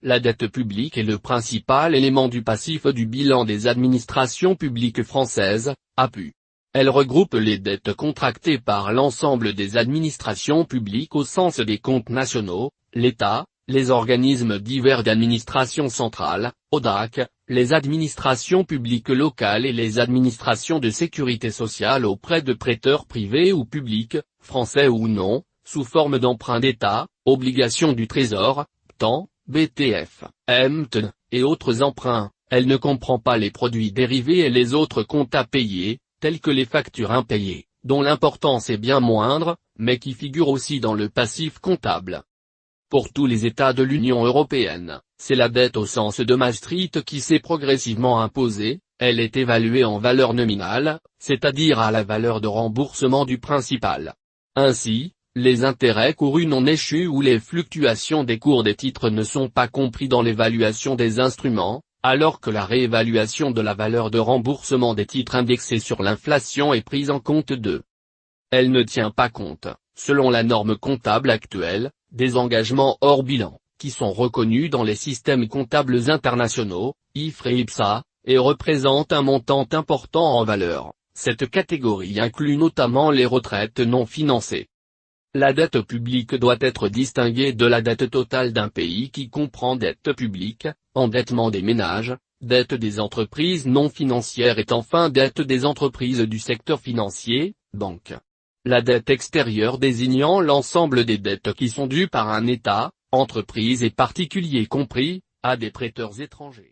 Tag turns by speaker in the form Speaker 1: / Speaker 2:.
Speaker 1: la dette publique est le principal élément du passif du bilan des administrations publiques françaises, APU. Elle regroupe les dettes contractées par l'ensemble des administrations publiques au sens des comptes nationaux, l'État, les organismes divers d'administration centrale, ODAC, les administrations publiques locales et les administrations de sécurité sociale auprès de prêteurs privés ou publics, français ou non, sous forme d'emprunts d'État, obligations du Trésor, PTAN, BTF, MTN, et autres emprunts. Elle ne comprend pas les produits dérivés et les autres comptes à payer, tels que les factures impayées, dont l'importance est bien moindre, mais qui figurent aussi dans le passif comptable. Pour tous les États de l'Union européenne, c'est la dette au sens de Maastricht qui s'est progressivement imposée. Elle est évaluée en valeur nominale, c'est-à-dire à la valeur de remboursement du principal. Ainsi, les intérêts courus non échus ou les fluctuations des cours des titres ne sont pas compris dans l'évaluation des instruments, alors que la réévaluation de la valeur de remboursement des titres indexés sur l'inflation est prise en compte d'eux. Elle ne tient pas compte, selon la norme comptable actuelle, des engagements hors bilan, qui sont reconnus dans les systèmes comptables internationaux, IFRS et IPSA, et représentent un montant important en valeur. Cette catégorie inclut notamment les retraites non financées. La dette publique doit être distinguée de la dette totale d'un pays qui comprend dette publique, endettement des ménages, dette des entreprises non financières et enfin dette des entreprises du secteur financier, banques. La dette extérieure désignant l'ensemble des dettes qui sont dues par un État, entreprise et particulier compris, à des prêteurs étrangers.